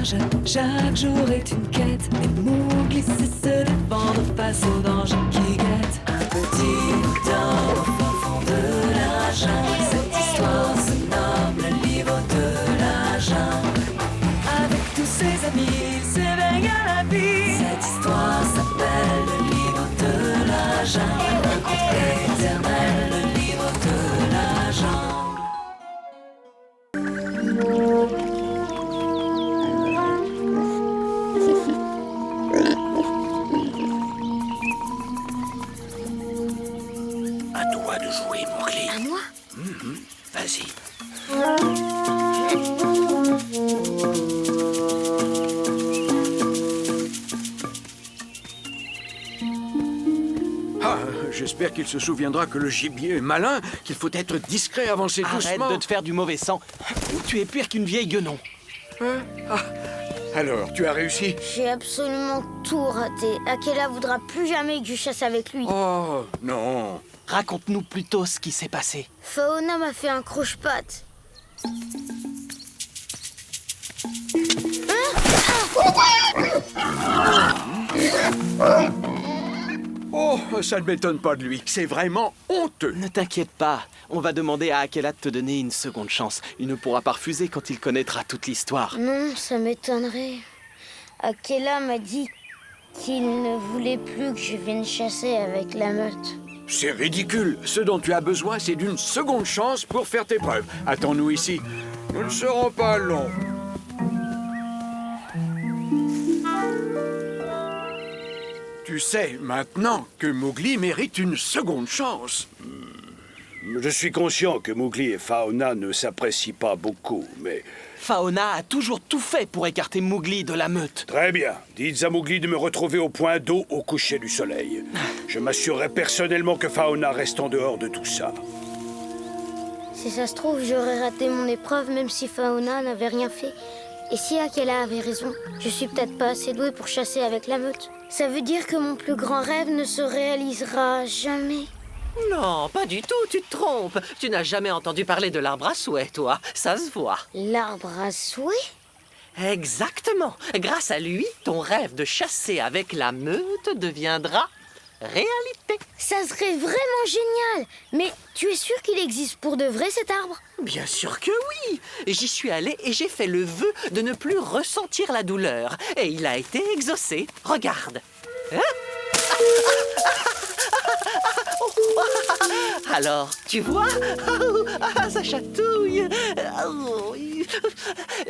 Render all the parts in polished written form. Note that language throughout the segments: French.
vierge. Chaque jour est une quête. Les Mowgli sait se défendre face aux dangers qui guettent. Un petit homme au fin fond de la jungle. Cette histoire se nomme le livre de la jungle. Avec tous ses amis, il s'éveille à la vie. Cette histoire s'appelle le livre de la jungle. Un conte éternel, le livre de la jungle. À toi de jouer, Mowgli. À moi? Vas-y. Ah, j'espère qu'il se souviendra que le gibier est malin, qu'il faut être discret, avancer Arrête doucement. de te faire du mauvais sang. Tu es pire qu'une vieille guenon. Alors, tu as réussi? J'ai absolument tout raté. Akela voudra plus jamais que je chasse avec lui. Oh, non. Raconte-nous plutôt ce qui s'est passé. Fauna m'a fait un croche-patte. Oh, ça ne m'étonne pas de lui. C'est vraiment honteux. Ne t'inquiète pas, on va demander à Akela de te donner une seconde chance. Il ne pourra pas refuser quand il connaîtra toute l'histoire. Non, ça m'étonnerait. Akela m'a dit qu'il ne voulait plus que je vienne chasser avec la meute. C'est ridicule. Ce dont tu as besoin, c'est d'une seconde chance pour faire tes preuves. Attends-nous ici. Nous ne serons pas longs. Tu sais maintenant que Mowgli mérite une seconde chance. Je suis conscient que Mowgli et Fauna ne s'apprécient pas beaucoup, mais... Fauna a toujours tout fait pour écarter Mowgli de la meute. Très bien. Dites à Mowgli de me retrouver au point d'eau au coucher du soleil. Je m'assurerai personnellement que Fauna reste en dehors de tout ça. Si ça se trouve, j'aurais raté mon épreuve même si Fauna n'avait rien fait. Et si Akela avait raison, je suis peut-être pas assez douée pour chasser avec la meute. Ça veut dire que mon plus grand rêve ne se réalisera jamais. Non, pas du tout, tu te trompes. Tu n'as jamais entendu parler de l'arbre à souhait, toi. Ça se voit. L'arbre à souhait? Exactement. Grâce à lui, ton rêve de chasser avec la meute deviendra réalité. Ça serait vraiment génial. Mais tu es sûr qu'il existe pour de vrai cet arbre? Bien sûr que oui. J'y suis allée et j'ai fait le vœu de ne plus ressentir la douleur. Et il a été exaucé. Regarde. Hein? Alors, tu vois? Ça chatouille.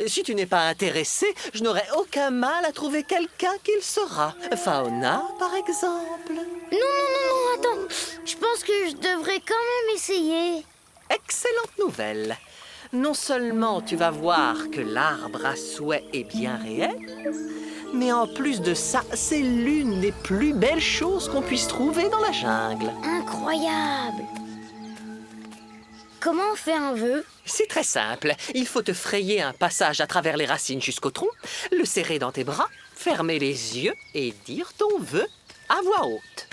Si tu n'es pas intéressé, je n'aurais aucun mal à trouver quelqu'un qui le sera. Fauna, par exemple. Non, attends. Je pense que je devrais quand même essayer. Excellente nouvelle. Non seulement tu vas voir que l'arbre à souhait est bien réel, mais en plus de ça, c'est l'une des plus belles choses qu'on puisse trouver dans la jungle. Incroyable. Comment on fait un vœu? C'est très simple. Il faut te frayer un passage à travers les racines jusqu'au tronc, le serrer dans tes bras, fermer les yeux et dire ton vœu à voix haute.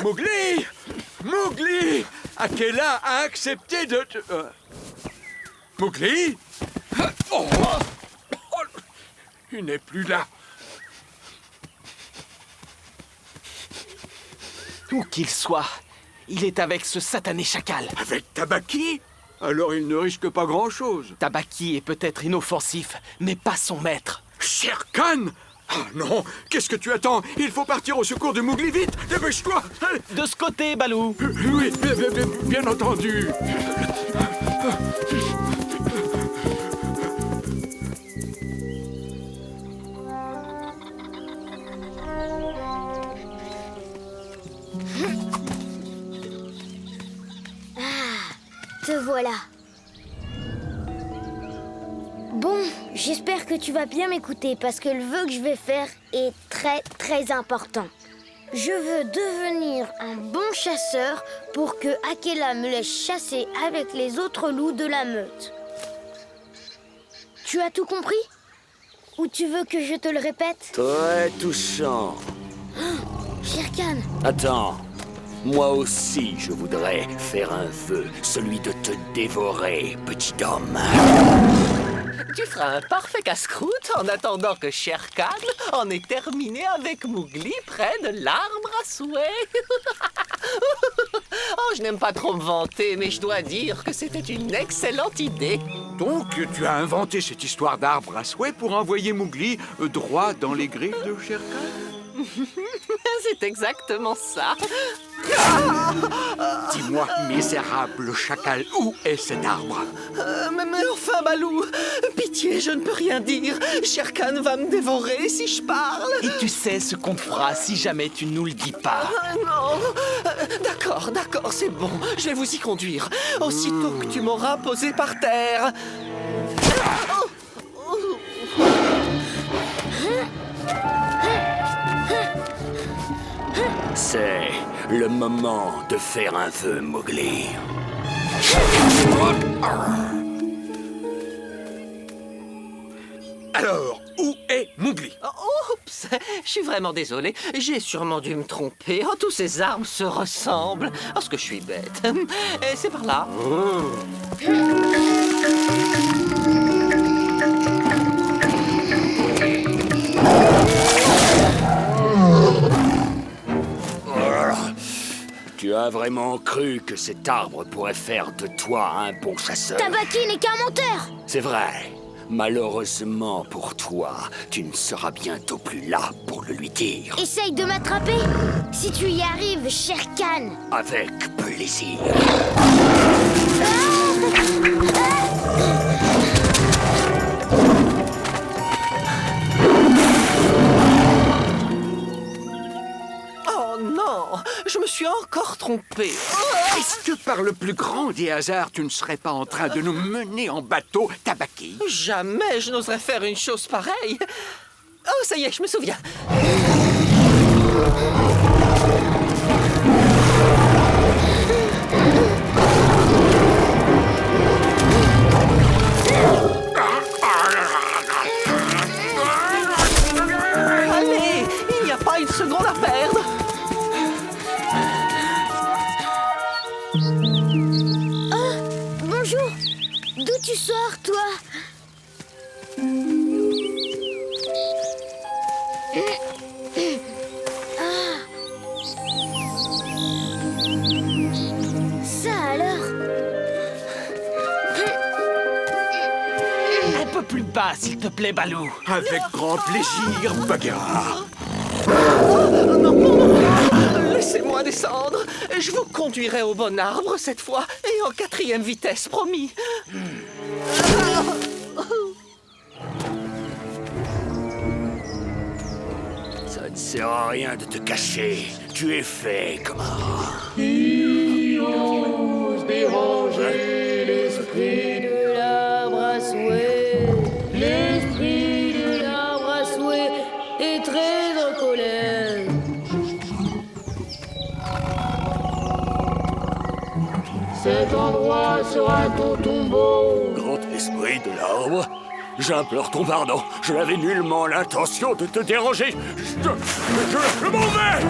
Mowgli! Mowgli! Akela a accepté de te... Mowgli? Oh! Oh! Il n'est plus là. Où qu'il soit, il est avec ce satané chacal. Avec Tabaki? Alors il ne risque pas grand-chose. Tabaki est peut-être inoffensif, mais pas son maître. Shere Khan! Ah non! Qu'est-ce que tu attends? Il faut partir au secours de Mowgli, vite! Dépêche-toi! De ce côté, Balou. Oui, bien entendu. Te voilà. Bon, j'espère que tu vas bien m'écouter parce que le vœu que je vais faire est très important. Je veux devenir un bon chasseur pour que Akela me laisse chasser avec les autres loups de la meute. Tu as tout compris? Ou tu veux que je te le répète? Très touchant. Shere Khan, Attends, moi aussi je voudrais faire un vœu, celui de te dévorer, petit homme. Tu feras un parfait casse-croûte en attendant que Shere Khan en ait terminé avec Mowgli près de l'arbre à souhait. Oh, je n'aime pas trop me vanter, mais je dois dire que c'était une excellente idée. Donc, tu as inventé cette histoire d'arbre à souhait pour envoyer Mowgli droit dans les griffes de Shere Khan? C'est exactement ça. Dis-moi, misérable chacal, où est cet arbre? Mais enfin, Balou, pitié, je ne peux rien dire. Shere Khan va me dévorer si je parle. Et tu sais ce qu'on te fera si jamais tu nous le dis pas. Non. D'accord, c'est bon. Je vais vous y conduire. Aussitôt que tu m'auras posé par terre. C'est le moment de faire un vœu, Mowgli. Alors, où est Mowgli? Oups, je suis vraiment désolé. J'ai sûrement dû me tromper. Oh, tous ces arbres se ressemblent. Oh, ce que je suis bête. Et c'est par là. Tu as vraiment cru que cet arbre pourrait faire de toi un bon chasseur? Tabaki n'est qu'un menteur! C'est vrai. Malheureusement pour toi, tu ne seras bientôt plus là pour le lui dire. Essaye de m'attraper! Si tu y arrives, Shere Khan! Avec plaisir. Oh non, je me suis encore trompé. Est-ce que par le plus grand des hasards, tu ne serais pas en train de nous mener en bateau, Tabaki? Jamais je n'oserais faire une chose pareille. Oh, ça y est, je me souviens. Allez, il n'y a pas une seconde à perdre. Bonjour! D'où tu sors, toi? Ça alors? Un peu plus bas, s'il te plaît, Balou. Avec grand plaisir, Bagheera. Laissez-moi descendre. Je vous conduirai au bon arbre cette fois et en 4e vitesse, promis. Ça ne sert à rien de te cacher. Tu es fait comme un rat. L'esprit de l'arbre à souhait, l'esprit de l'arbre à souhait est très en colère. Cet endroit sera ton tombeau. Grand esprit de l'arbre, j'implore ton pardon. Je n'avais nullement l'intention de te déranger. Je m'en vais!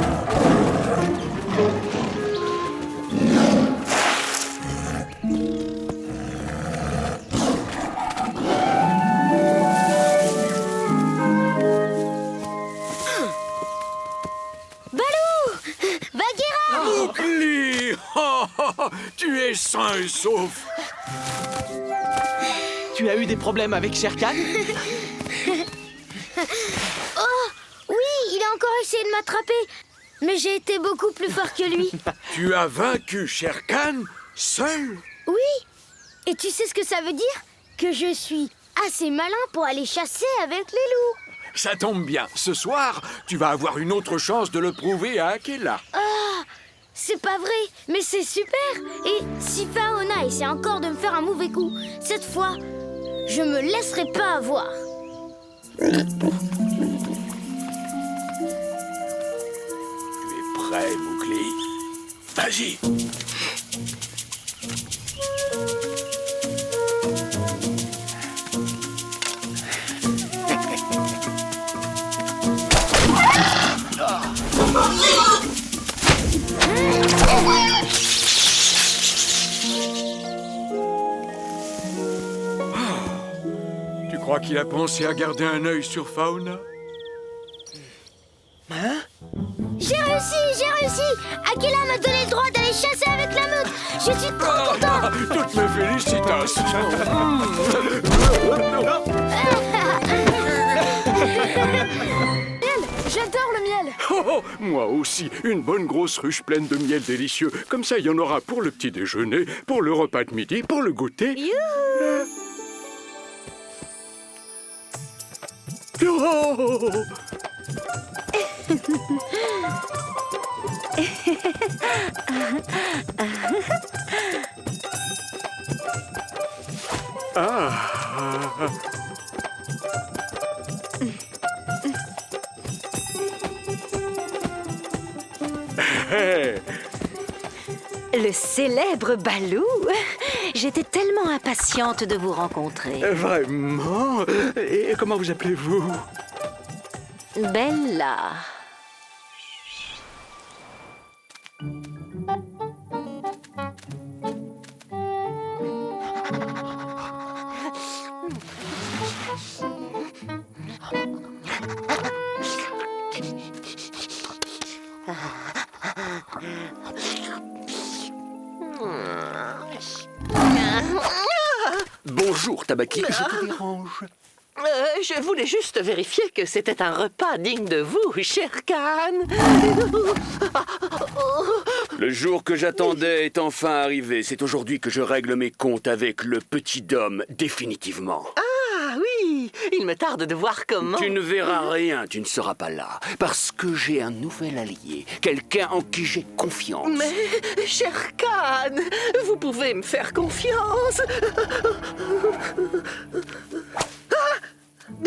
Balou! Bagheera! Mowgli! Tu es sain et sauf. Tu as eu des problèmes avec Shere Khan? Oh! Oui, il a encore essayé de m'attraper. Mais j'ai été beaucoup plus fort que lui. Tu as vaincu Shere Khan seul? Oui! Et tu sais ce que ça veut dire? Que je suis assez malin pour aller chasser avec les loups. Ça tombe bien. Ce soir, tu vas avoir une autre chance de le prouver à Akela. Ah! C'est pas vrai, mais c'est super! Et si Faona essaie encore de me faire un mauvais coup, cette fois, je me laisserai pas avoir. Tu es prêt, Mowgli? Vas-y! crois qu'il a pensé à garder un œil sur Fauna? J'ai réussi! Akela m'a donné le droit d'aller chasser avec la meute. Je suis trop content. Toutes mes félicitations! J'adore le miel. Oh, moi aussi, une bonne grosse ruche pleine de miel délicieux. Comme ça, il y en aura pour le petit déjeuner, pour le repas de midi, pour le goûter. Oh! Le célèbre Balou. J'étais tellement impatiente de vous rencontrer. Vraiment? Et comment vous appelez-vous? Bella. Bonjour, Tabaki, je te dérange. Je voulais juste vérifier que c'était un repas digne de vous, cher Khan. Le jour que j'attendais est enfin arrivé. C'est aujourd'hui que je règle mes comptes avec le petit Dom, définitivement. Ah oui, il me tarde de voir comment... Tu ne verras rien, tu ne seras pas là. Parce que j'ai un nouvel allié, quelqu'un en qui j'ai confiance. Mais, cher Khan, vous pouvez me faire confiance.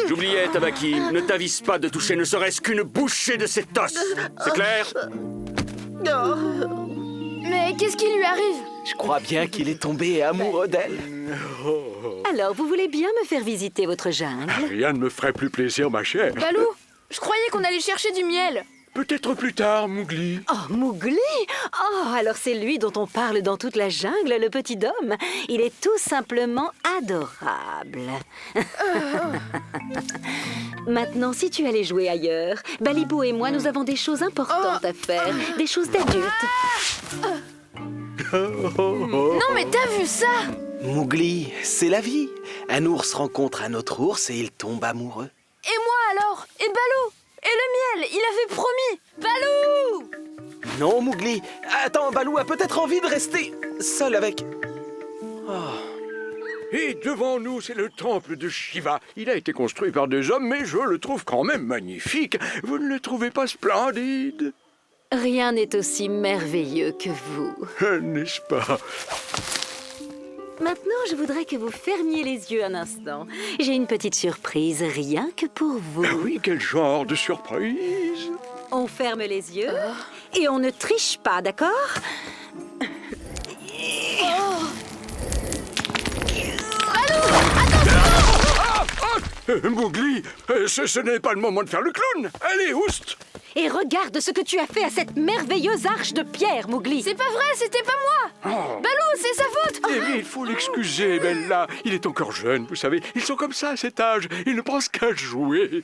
J'oubliais, Tabaki, ne t'avise pas de toucher ne serait-ce qu'une bouchée de cet os. C'est clair? Mais qu'est-ce qui lui arrive? Je crois bien qu'il est tombé amoureux d'elle. Alors, vous voulez bien me faire visiter votre jungle? Rien ne me ferait plus plaisir, ma chère. Balou, je croyais qu'on allait chercher du miel. Peut-être plus tard, Mowgli. Oh, Mowgli! Oh, alors c'est lui dont on parle dans toute la jungle, le petit Dom. Il est tout simplement adorable. Maintenant, si tu allais jouer ailleurs, Balibou et moi, nous avons des choses importantes à faire. Des choses d'adultes. Non mais t'as vu ça? Mowgli, c'est la vie. Un ours rencontre un autre ours et il tombe amoureux. Et moi alors? Et Balou? Et le miel? Il avait promis! Balou! Non, Mowgli. Attends, Balou a peut-être envie de rester seul avec... Et devant nous, c'est le temple de Shiva. Il a été construit par des hommes, mais je le trouve quand même magnifique. Vous ne le trouvez pas splendide? Rien n'est aussi merveilleux que vous. N'est-ce pas? Maintenant, je voudrais que vous fermiez les yeux un instant. J'ai une petite surprise, rien que pour vous. Ah oui, quel genre de surprise? On ferme les yeux et on ne triche pas, d'accord? Mowgli, ce n'est pas le moment de faire le clown. Allez, oust! Et regarde ce que tu as fait à cette merveilleuse arche de pierre, Mowgli. C'est pas vrai, c'était pas moi! Balou, c'est sa faute! Eh bien, il faut l'excuser, Bella. Il est encore jeune, vous savez. Ils sont comme ça à cet âge. Ils ne pensent qu'à jouer.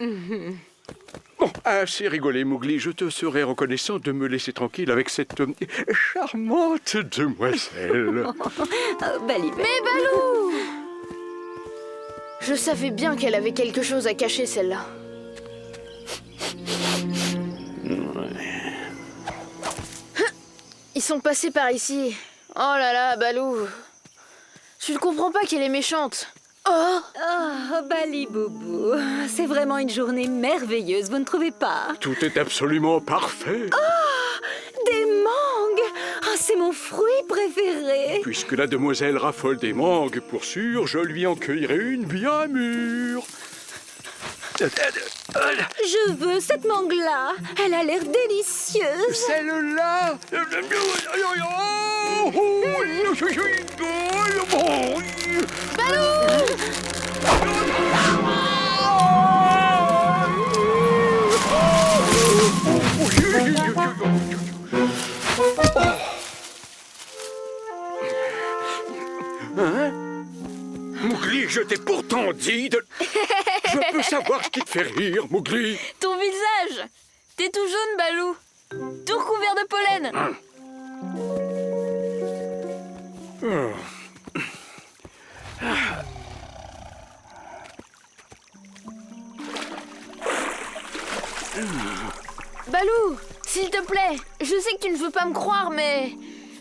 Bon, assez rigolé, Mowgli. Je te serais reconnaissant de me laisser tranquille avec cette charmante demoiselle. Balibé. Mais Balou! Je savais bien qu'elle avait quelque chose à cacher, celle-là. Ils sont passés par ici. Oh là là, Balou. Tu ne comprends pas qu'elle est méchante. Oh! Oh, Baliboubou, c'est vraiment une journée merveilleuse, vous ne trouvez pas? Tout est absolument parfait. Des mangues! Ah, c'est mon fruit préféré! Puisque la demoiselle raffole des mangues, pour sûr, je lui en cueillerai une bien mûre. Je veux cette mangue-là! Elle a l'air délicieuse! Celle-là. Mowgli, je t'ai pourtant dit de... Je peux savoir ce qui te fait rire, Mowgli. Ton visage. T'es tout jaune, Balou. Tout recouvert de pollen. Balou, s'il te plaît, je sais que tu ne veux pas me croire, mais...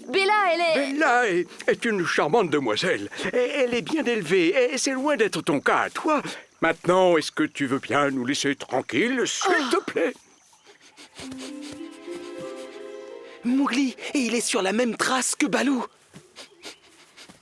Bella, elle est... Bella est une charmante demoiselle. Elle est bien élevée et c'est loin d'être ton cas à toi. Maintenant, est-ce que tu veux bien nous laisser tranquilles, s'il te plaît? Mowgli, et il est sur la même trace que Balou.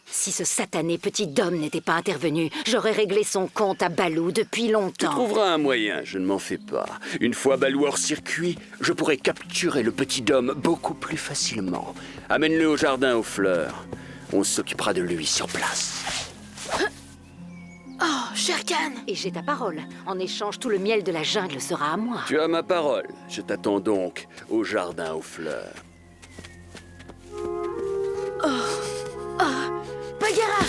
Si ce satané petit homme n'était pas intervenu, j'aurais réglé son compte à Balou depuis Tu longtemps. trouveras un moyen, je ne m'en fais pas. Une fois Balou hors circuit, je pourrai capturer le petit homme beaucoup plus facilement. Amène-le au jardin aux fleurs. On s'occupera de lui sur place. Oh, Shere Khan. Et j'ai ta parole. En échange, tout le miel de la jungle sera à moi. Tu as ma parole. Je t'attends donc au jardin aux fleurs. Bagheera.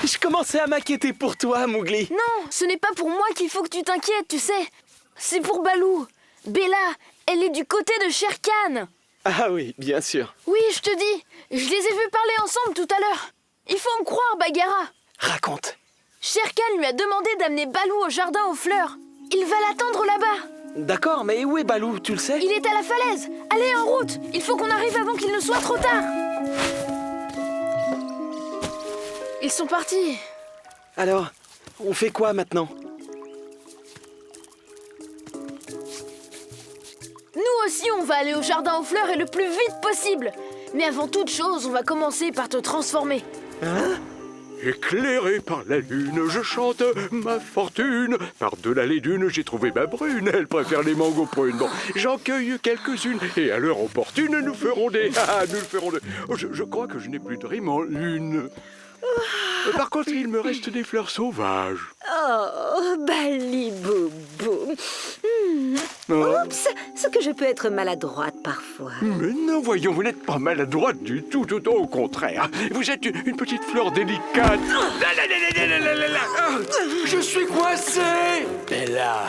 Je commençais à m'inquiéter pour toi, Mowgli. Non, ce n'est pas pour moi qu'il faut que tu t'inquiètes, tu sais. C'est pour Balou. Bella, elle est du côté de Shere Khan. Ah oui, bien sûr. Oui, je te dis, je les ai vus parler ensemble tout à l'heure. Il faut me croire, Bagheera. Raconte. Shere Khan lui a demandé d'amener Balou au jardin aux fleurs. Il va l'attendre là-bas. D'accord, mais où est Balou, tu le sais? Il est à la falaise. Allez, en route. Il faut qu'on arrive avant qu'il ne soit trop tard. Ils sont partis. Alors, on fait quoi maintenant? Nous aussi, on va aller au jardin aux fleurs et le plus vite possible. Mais avant toute chose, on va commencer par te transformer. Éclairé par la lune, je chante ma fortune. Par-delà les dunes, j'ai trouvé ma brune. Elle préfère les mangues aux prunes. Bon, j'en cueille quelques-unes. Et à l'heure opportune, nous ferons des... nous ferons des... Oh, je crois que je n'ai plus de rime en une. Par contre, il me reste des fleurs sauvages. Oh, Bali-boubou. Oups, ce que je peux être maladroite parfois. Mais non, voyons, vous n'êtes pas maladroite du tout, tout au contraire. Vous êtes une petite fleur délicate. Je suis coincé. Bella,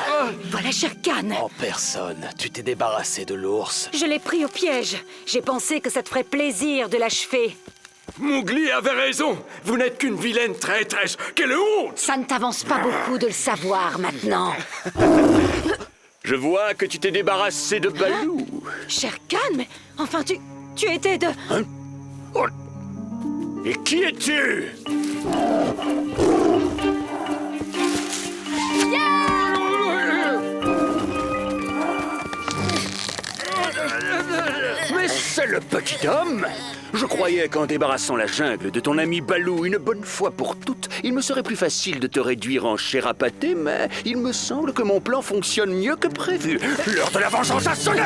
Voilà Shere Khan. en personne, tu t'es débarrassé de l'ours. Je l'ai pris au piège. J'ai pensé que ça te ferait plaisir de l'achever. Mowgli avait raison. Vous n'êtes qu'une vilaine traîtresse. Quelle honte! Ça ne t'avance pas beaucoup de le savoir maintenant. Je vois que tu t'es débarrassé de Balou. Shere Khan, mais enfin tu étais de... Oh. Et qui es-tu? Mais c'est le petit homme! Je croyais qu'en débarrassant la jungle de ton ami Balou une bonne fois pour toutes, il me serait plus facile de te réduire en chair à pâté, mais il me semble que mon plan fonctionne mieux que prévu. L'heure de la vengeance a sonné!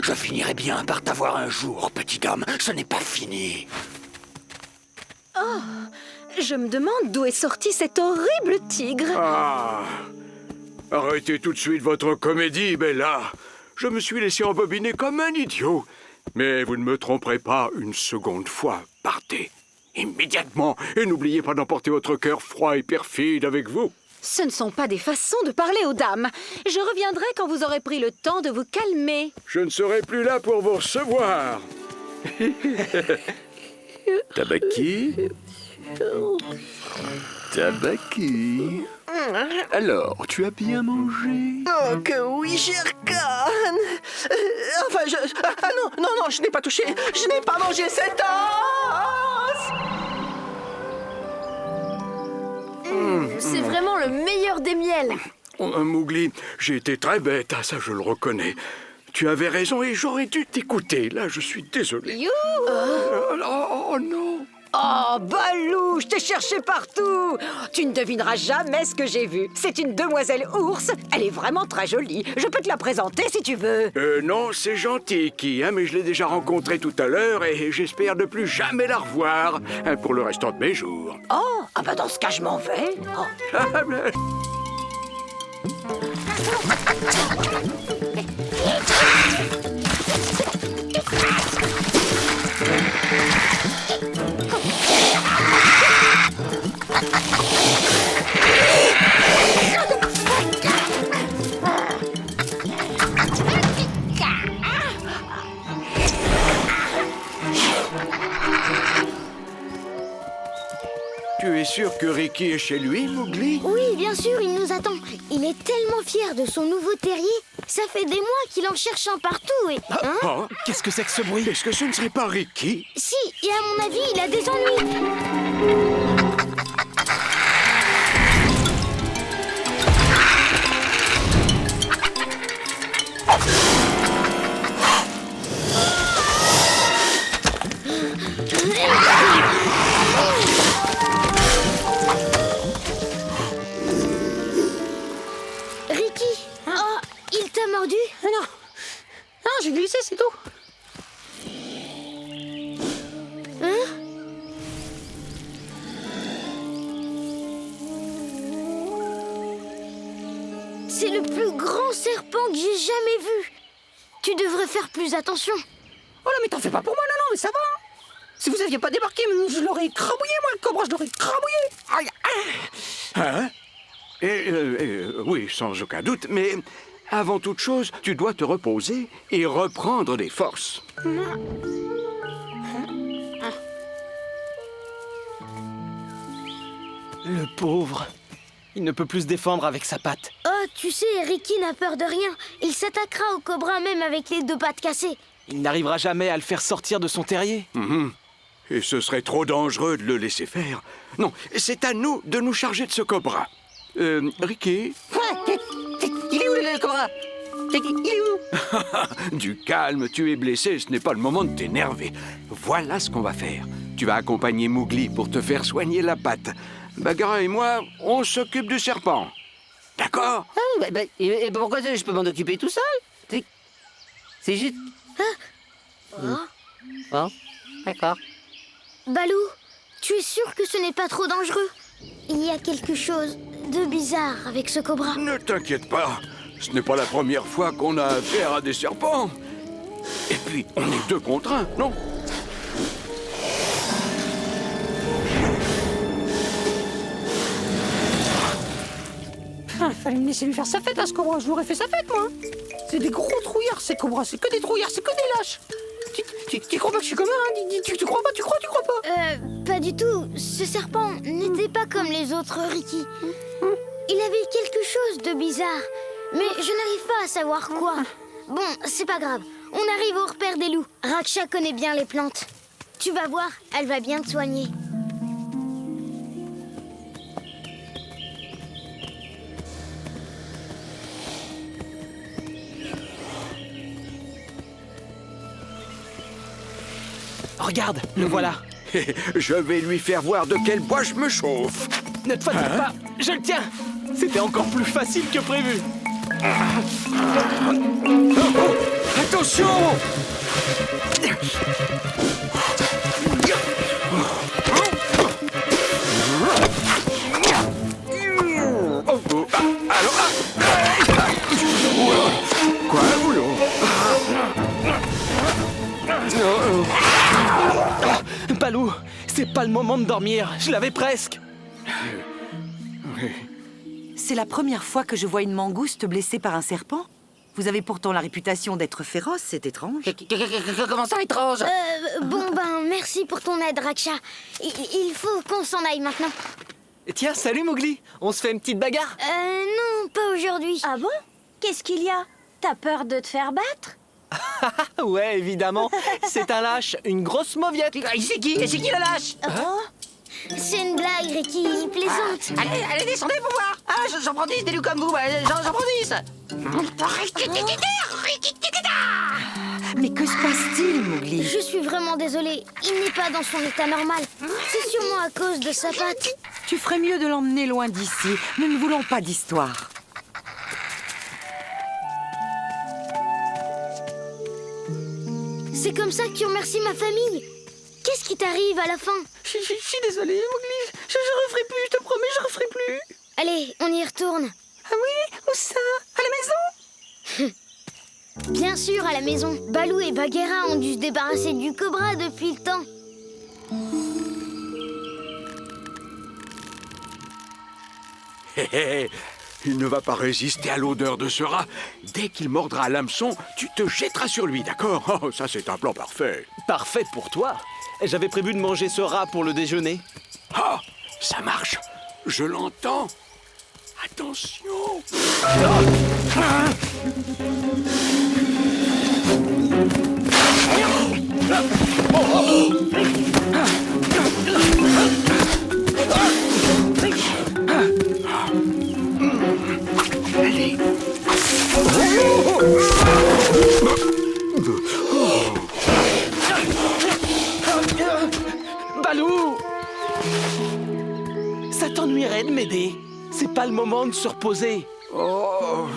Je finirai bien par t'avoir un jour, petit homme. Ce n'est pas fini. Je me demande d'où est sorti cet horrible tigre. Ah! Arrêtez tout de suite votre comédie, Bella. Je me suis laissé embobiner comme un idiot. Mais vous ne me tromperez pas une seconde fois. Partez immédiatement et n'oubliez pas d'emporter votre cœur froid et perfide avec vous. Ce ne sont pas des façons de parler aux dames. Je reviendrai quand vous aurez pris le temps de vous calmer. Je ne serai plus là pour vous recevoir. Tabaki? Tabaki? Alors, tu as bien mangé? Oh, que oui, Shere Khan. Enfin, Ah non, je n'ai pas touché. Je n'ai pas mangé cette os. C'est vraiment le meilleur des miels. Mowgli, j'ai été très bête, ça je le reconnais. Tu avais raison et j'aurais dû t'écouter. Là, je suis désolé. Oh non. Oh, Balou, je t'ai cherché partout. Tu ne devineras jamais ce que j'ai vu. C'est une demoiselle ours. Elle est vraiment très jolie. Je peux te la présenter si tu veux. Non, c'est gentil, Ki, mais je l'ai déjà rencontrée tout à l'heure et j'espère ne plus jamais la revoir pour le restant de mes jours. Oh, ah bah dans ce cas, je m'en vais. Oh. Tu es sûr que Ricky est chez lui, Mowgli? Oui, bien sûr, il nous attend. Il est tellement fier de son nouveau terrier. Ça fait des mois qu'il en cherche un partout et... Hein? Oh, Qu'est-ce que c'est que ce bruit? est-ce que ce ne serait pas Ricky? Si, et à mon avis, il a des ennuis. Ricky, oh, il t'a mordu? Non, non, j'ai glissé, c'est tout. C'est le plus grand serpent que j'ai jamais vu. Tu devrais faire plus attention. Oh là, mais t'en fais pas pour moi, non, mais ça va. Si vous aviez pas débarqué, je l'aurais écrabouillé, moi, le cobra, je l'aurais écrabouillé. Aïe, Hein? Oui, sans aucun doute, mais avant toute chose, tu dois te reposer et reprendre des forces. Le pauvre. Il ne peut plus se défendre avec sa patte. Oh, tu sais, Ricky n'a peur de rien. Il s'attaquera au cobra même avec les 2 pattes cassées. Il n'arrivera jamais à le faire sortir de son terrier. Et ce serait trop dangereux de le laisser faire. Non, c'est à nous de nous charger de ce cobra. Ricky? il est où, le cobra? Il est où? Du calme, tu es blessé, ce n'est pas le moment de t'énerver. Voilà ce qu'on va faire. Tu vas accompagner Mowgli pour te faire soigner la patte. Bagheera et moi, on s'occupe du serpent. D'accord? Et pourquoi je peux m'en occuper tout seul? C'est juste... Bon, d'accord. Balou, tu es sûr que ce n'est pas trop dangereux? Il y a quelque chose de bizarre avec ce cobra. Ne t'inquiète pas, ce n'est pas la première fois qu'on a affaire à des serpents. Et puis, on est 2 contre 1, non? Il fallait me laisser lui faire sa fête à ce cobra, je l'aurais fait sa fête, moi. C'est des gros trouillards, ces cobras, c'est que des trouillards, c'est que des lâches. Tu crois pas que je suis comme un, hein? Tu crois pas, tu crois pas? Pas du tout. Ce serpent n'était pas comme les autres, Ricky. Il avait quelque chose de bizarre, mais je n'arrive pas à savoir quoi. Bon, c'est pas grave. On arrive au repère des loups. Raksha connaît bien les plantes. Tu vas voir, elle va bien te soigner. Regarde, le voilà. Je vais lui faire voir de quel bois je me chauffe. Ne te fatigue pas, je le tiens. C'était encore plus facile que prévu. Attention! Quoi, boulot? Balou, c'est pas le moment de dormir. Je l'avais presque. C'est la première fois que je vois une mangouste blessée par un serpent. Vous avez pourtant la réputation d'être féroce, c'est étrange. Comment ça, étrange? Merci pour ton aide, Raksha. Il faut qu'on s'en aille maintenant. Tiens, salut Mowgli. On se fait une petite bagarre? Non, pas aujourd'hui. Ah bon? Qu'est-ce qu'il y a? T'as peur de te faire battre? Ouais, évidemment. C'est un lâche, une grosse mauviette. C'est qui la lâche? C'est une blague, Ricky, il plaisante. Allez, descendez pour voir. Ah, j'en prends 10 des loups comme vous, j'en prends 10. Mais que se passe-t-il, Mowgli? Je suis vraiment désolée, il n'est pas dans son état normal. C'est sûrement à cause de sa patte. Tu ferais mieux de l'emmener loin d'ici. Nous ne voulons pas d'histoire. C'est comme ça que tu remercies ma famille. Qu'est-ce qui t'arrive à la fin? Je suis désolée, Mowgli. Je referai plus, je te promets, je referai plus. Allez, on y retourne. Ah oui? Où ça? À la maison? Bien sûr, à la maison. Balou et Bagheera ont dû se débarrasser du cobra depuis le temps. Hé, hé, il ne va pas résister à l'odeur de ce rat. Dès qu'il mordra à l'hameçon, tu te jetteras sur lui, d'accord? Oh, ça, c'est un plan parfait. Parfait pour toi. J'avais prévu de manger ce rat pour le déjeuner. Ah, ça marche. Je l'entends. Attention. Allez. Balou! Ça t'ennuierait de m'aider? C'est pas le moment de se reposer. Comment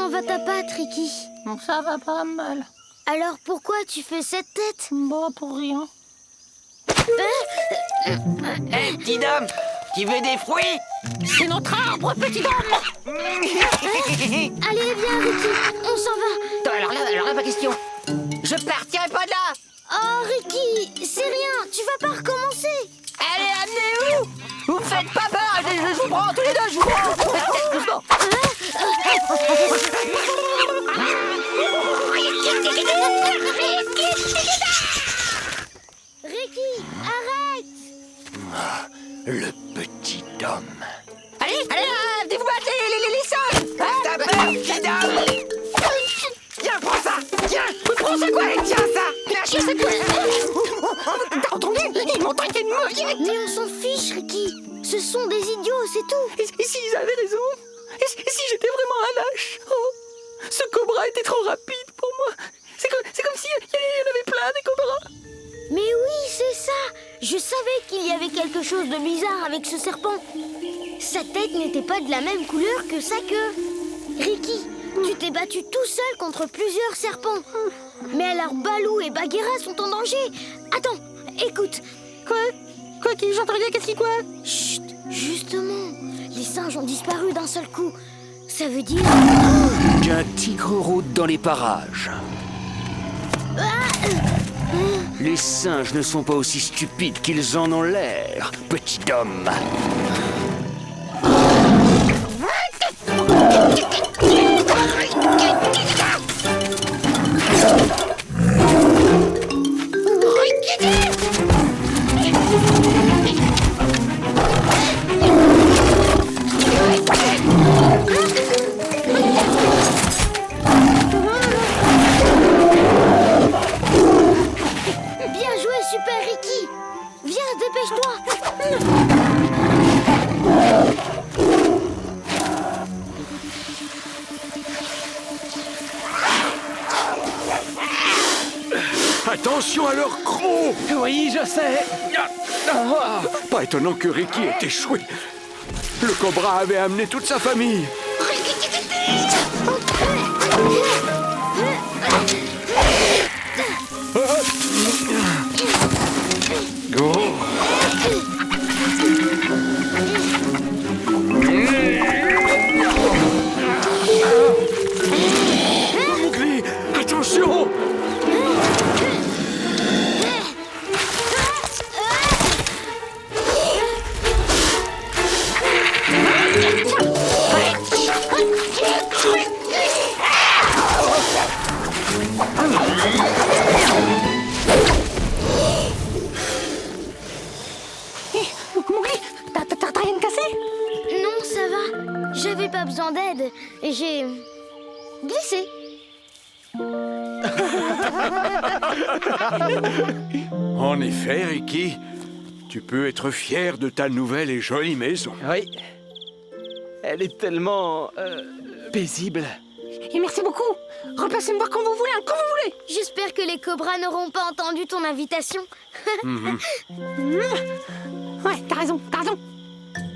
va ta patte, Ricky? Ça va pas mal. Alors pourquoi tu fais cette tête? Bon, pour rien. Hé, petit homme, tu veux des fruits? C'est notre arbre, petit homme. Allez, viens, Ricky, on s'en va. Alors là, pas question. Je partirai pas de là. Oh, Ricky, c'est rien, tu vas pas recommencer. Allez, amenez-vous. Vous me faites pas peur, je vous prends tous les deux, je vous prends. Ricky, arrête. Le petit homme. Allez, venez-vous battre les singes. T'as peur, petit homme. Tiens, prends ça. Tiens, prends ça quoi? Tiens, ça. Lâchez cette quoi? T'as entendu? Ils m'ont traité de mourir. Mais on s'en fiche, Ricky. Ce sont des idiots, c'est tout. Et s'ils avaient raison? Et si j'étais vraiment un lâche? Oh, ce cobra était trop rapide pour moi. C'est comme s'il y en avait plein des cobras. Mais oui, c'est ça. Je savais qu'il y avait quelque chose de bizarre avec ce serpent. Sa tête n'était pas de la même couleur que sa queue. Ricky, tu t'es battu tout seul contre plusieurs serpents. Mais alors Balou et Bagheera sont en danger. Attends, écoute. Quoi, j'entends rien, qu'est-ce qui quoi? Chut, justement, les singes ont disparu d'un seul coup. Ça veut dire... Qu'un tigre rôde dans les parages. Les singes ne sont pas aussi stupides qu'ils en ont l'air, petit homme. Bien joué, Super Ricky. Viens, dépêche-toi. Attention à leur croc. Oui, je sais. Pas étonnant que Ricky ait échoué. Le cobra avait amené toute sa famille. Mowgli, attention! Mowgli, t'as rien cassé? Non, ça va. J'avais pas besoin d'aide. Et j'ai... glissé. En effet, Ricky, Tu peux être fier de ta nouvelle et jolie maison. Oui. Elle est tellement... paisible. Et merci beaucoup. Repassez me voir quand vous voulez, hein, quand vous voulez. J'espère que les cobras n'auront pas entendu ton invitation. Ouais, t'as raison, t'as raison.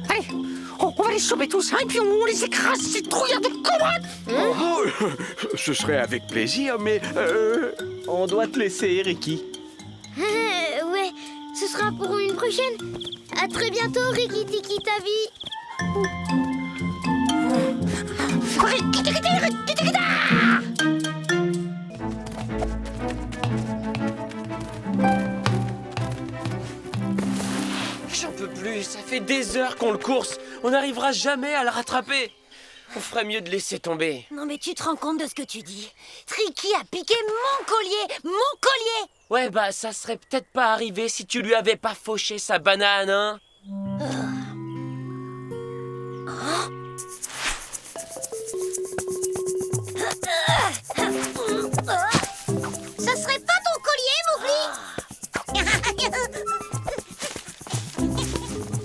Allez, on va les choper tous, hein, et puis on les écrase, ces trouillards de cobras. Oh, ce serait avec plaisir, mais... On doit te laisser, Ricky. Ouais, ce sera pour une prochaine. À très bientôt, Riki Tiki Tavi. J'en peux plus, ça fait des heures qu'on le course. On n'arrivera jamais à le rattraper. On ferait mieux de laisser tomber. Non mais tu te rends compte de ce que tu dis? Tricky a piqué mon collier! Mon collier! Ouais, bah ça serait peut-être pas arrivé si tu lui avais pas fauché sa banane, hein. Ça serait pas ton collier, Mowgli?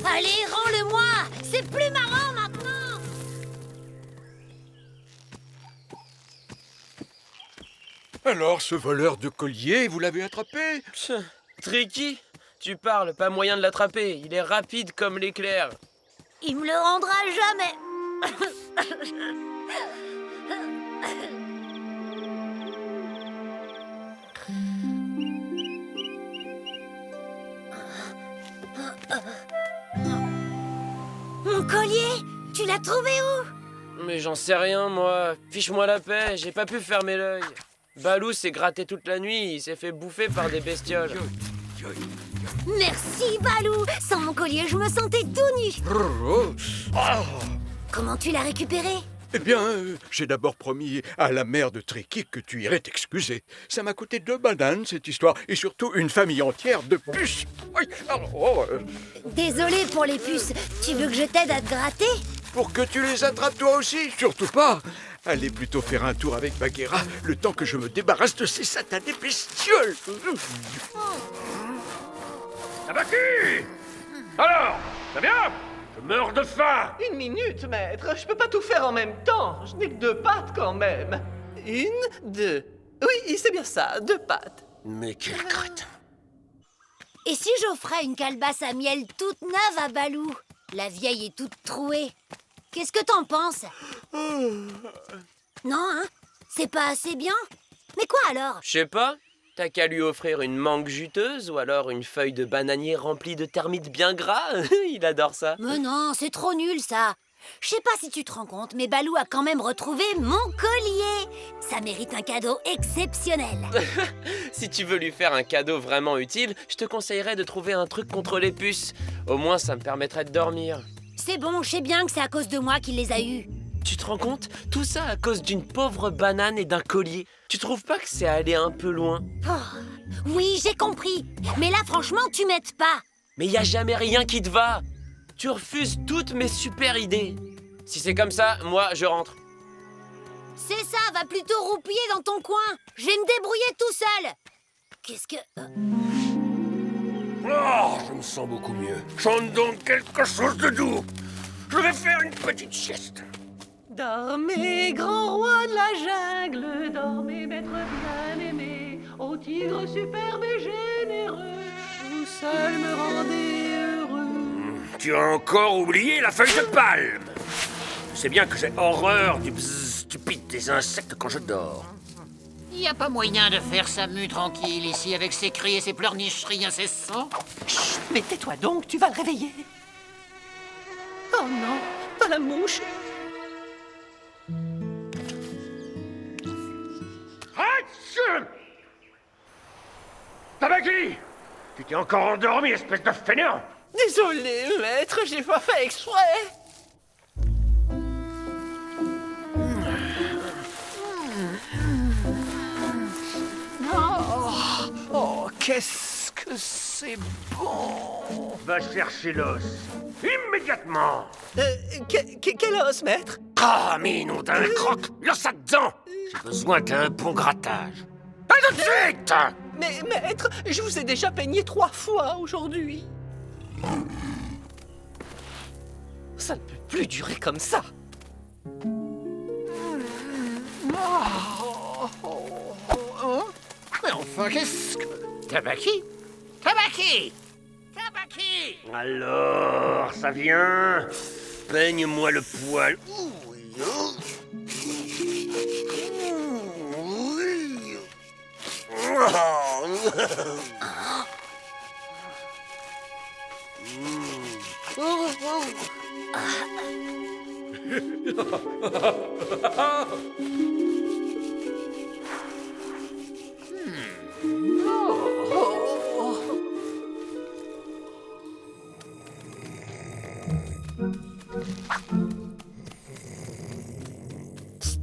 Allez, rends-le-moi! C'est plus marrant maintenant! Alors, ce voleur de collier, vous l'avez attrapé? Tricky, tu parles, pas moyen de l'attraper. Il est rapide comme l'éclair. Il me le rendra jamais! Mon collier? Tu l'as trouvé où? Mais j'en sais rien, moi. Fiche-moi la paix, j'ai pas pu fermer l'œil. Balou s'est gratté toute la nuit, il s'est fait bouffer par des bestioles. Merci, Balou! Sans mon collier, je me sentais tout nu! Comment tu l'as récupéré? Eh bien, j'ai d'abord promis à la mère de Tricky que tu irais t'excuser. Ça m'a coûté 2 bananes, cette histoire, et surtout une famille entière de puces. Oui, alors, Désolé pour les puces. Tu veux que je t'aide à te gratter? pour que tu les attrapes toi aussi, surtout pas. Allez plutôt faire un tour avec Bagheera, le temps que je me débarrasse de ces satanés bestioles. Tabaki! Alors, ça bien? Je meurs de faim! Une minute, maître. Je peux pas tout faire en même temps. Je n'ai que 2 pattes quand même. 1, 2. Oui, c'est bien ça, 2 pattes. Mais quel crétin! Et si j'offrais une calebasse à miel toute neuve à Balou? La vieille est toute trouée. Qu'est-ce que t'en penses? Non, hein? C'est pas assez bien? Mais quoi alors? Je sais pas, t'as qu'à lui offrir une mangue juteuse ou alors une feuille de bananier remplie de termites bien gras. Il adore ça. Mais non, c'est trop nul ça. Je sais pas si tu te rends compte, mais Balou a quand même retrouvé mon collier. Ça mérite un cadeau exceptionnel. Si tu veux lui faire un cadeau vraiment utile, je te conseillerais de trouver un truc contre les puces. Au moins, ça me permettrait de dormir. C'est bon, je sais bien que c'est à cause de moi qu'il les a eus. Tu te rends compte? Tout ça à cause d'une pauvre banane et d'un collier. Tu trouves pas que c'est aller un peu loin? Oh, oui, j'ai compris. Mais là, franchement, tu m'aides pas. Mais y a jamais rien qui te va. Tu refuses toutes mes super idées. Si c'est comme ça, moi, je rentre. C'est ça, va plutôt roupiller dans ton coin. Je vais me débrouiller tout seul. Qu'est-ce que... Oh, je me sens beaucoup mieux. Chante donc quelque chose de doux. Je vais faire une petite sieste. Dormez, grand roi de la jungle, dormez, maître bien-aimé, ô tigre superbe et généreux, vous seul me rendez heureux. Tu as encore oublié la feuille de palme. C'est bien que j'ai horreur du bzzz stupide des insectes quand je dors. Y a pas moyen de faire sa mue tranquille ici avec ses cris et ses pleurnicheries incessants? Chut, mais tais-toi donc, tu vas le réveiller. Oh non, pas la mouche. Hatch! Tabaki! Tu t'es encore endormi, espèce de fainéant! Désolé, maître, j'ai pas fait exprès. Oh, qu'est-ce que c'est bon! Va chercher l'os. Immédiatement! Quel os, maître? Ah, mais nom d'un croc! L'os à dedans! J'ai besoin d'un bon grattage. Pas tout de suite! Mais, maître, je vous ai déjà peigné 3 fois aujourd'hui. Ça ne peut plus durer comme ça. Mais enfin, qu'est-ce que... Tabaki? Tabaki! Tabaki! Alors, ça vient? Peigne-moi le poil.